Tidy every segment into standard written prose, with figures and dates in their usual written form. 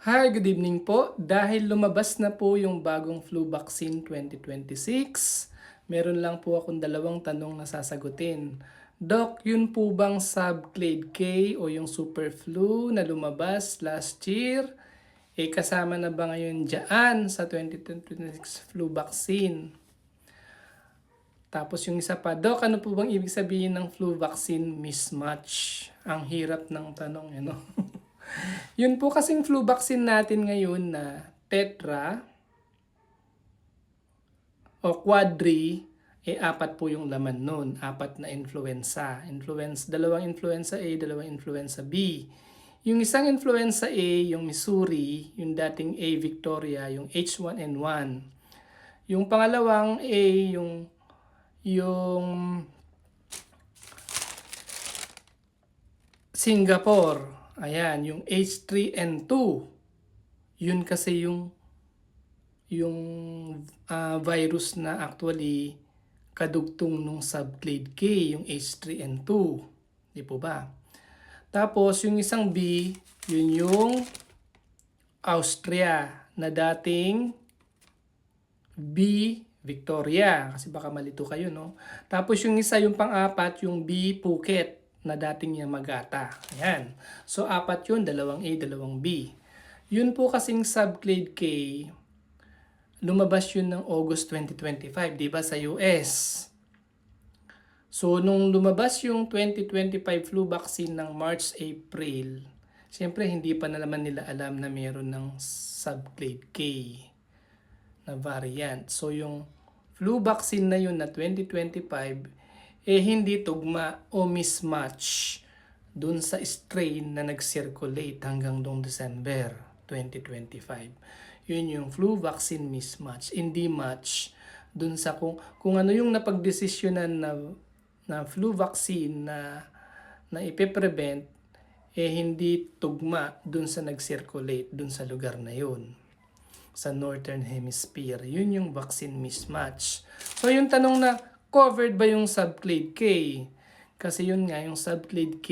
Hi, good evening po. Dahil lumabas na po yung bagong flu vaccine 2026, meron lang po akong dalawang tanong na sasagutin. Doc, yun po bang subclade K o yung super flu na lumabas last year? Kasama na ba ngayon dyan sa 2026 flu vaccine? Tapos yung isa pa, Doc, ano po bang ibig sabihin ng flu vaccine mismatch? Ang hirap ng tanong, ano? Yun po kasing flu vaccine natin ngayon na tetra o quadri, apat po yung laman nun. Apat na influenza. Dalawang influenza A, dalawang influenza B. Yung isang influenza A, yung Missouri, yung dating A Victoria, yung H1N1. Yung pangalawang A, yung Singapore. Ayan, yung H3N2. Yun kasi yung virus na actually kadugtong nung subclade K, yung H3N2. Di po ba? Tapos, yung isang B, yun yung Austria na dating B Victoria. Kasi baka malito kayo, no? Tapos, yung isa, yung pang-apat, yung B Phuket na dating Yamagata. Ayan. So, apat yun. Dalawang A, dalawang B. Yun po kasing subclade K, lumabas yun ng August 2025, di ba, sa US. So, nung lumabas yung 2025 flu vaccine ng March, April, siyempre hindi pa na naman nila alam na meron ng subclade K na variant. So, yung flu vaccine na yun na 2025, hindi tugma o mismatch dun sa strain na nag-circulate hanggang noong December 2025. Yun yung flu vaccine mismatch. Hindi match dun sa kung ano yung napagdesisyonan na flu vaccine na ipe-prevent, hindi tugma dun sa nag-circulate dun sa lugar na yun sa Northern Hemisphere. Yun yung vaccine mismatch. So yung tanong na covered ba yung subclade K? Kasi yun nga, yung subclade K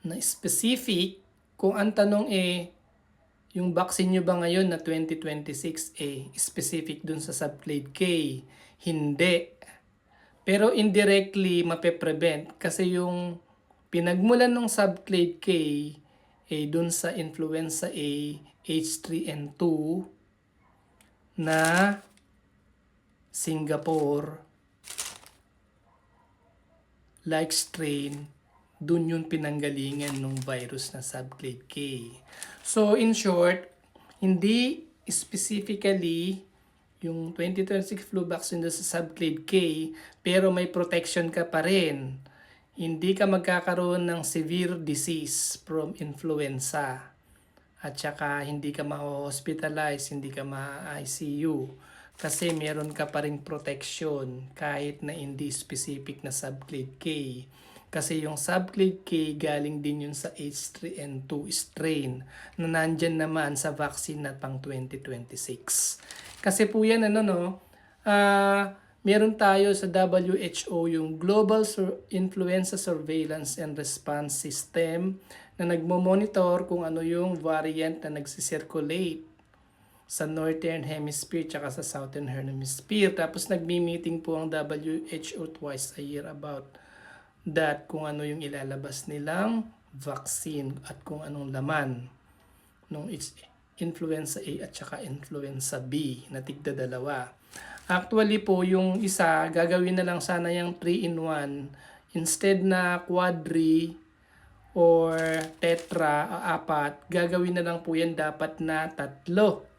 na specific, kung ang tanong yung vaccine nyo ba ngayon na 2026 specific dun sa subclade K? Hindi. Pero indirectly mape-prevent kasi yung pinagmulan ng subclade K dun sa influenza A H3N2 na Singapore like strain, dun yung pinanggalingan ng virus na subclade K. So in short, hindi specifically yung 2026 flu vaccine sa subclade K, pero may protection ka pa rin. Hindi ka magkakaroon ng severe disease from influenza. At saka hindi ka ma-hospitalize, hindi ka ma-ICU. Kasi meron ka pa rin protection kahit na hindi specific na subclade K. Kasi yung subclade K galing din yun sa H3N2 strain na nandyan naman sa vaccine na pang 2026. Kasi po yan meron tayo sa WHO yung Global Influenza Surveillance and Response System na nagmo-monitor kung ano yung variant na nagsisirculate sa Northern Hemisphere tsaka sa Southern Hemisphere. Tapos nagmi-meeting po ang WHO twice a year about that, kung ano yung ilalabas nilang vaccine at kung anong laman nung influenza A at saka influenza B na tigda dalawa. Actually po, yung isa, gagawin na lang sana yung 3-in-1 instead na quadri or tetra, apat, gagawin na lang po yan dapat na tatlo.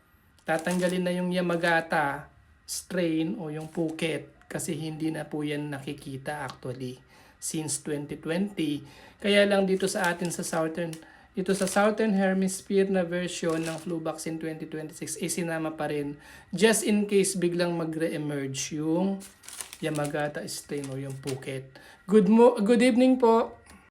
Tatanggalin na yung Yamagata strain o yung Phuket kasi hindi na po yan nakikita actually since 2020. Kaya lang dito sa atin sa Southern Hemisphere na version ng flu vaccine 2026 sinama pa rin just in case biglang magre-emerge yung Yamagata strain o yung Phuket. Good evening po.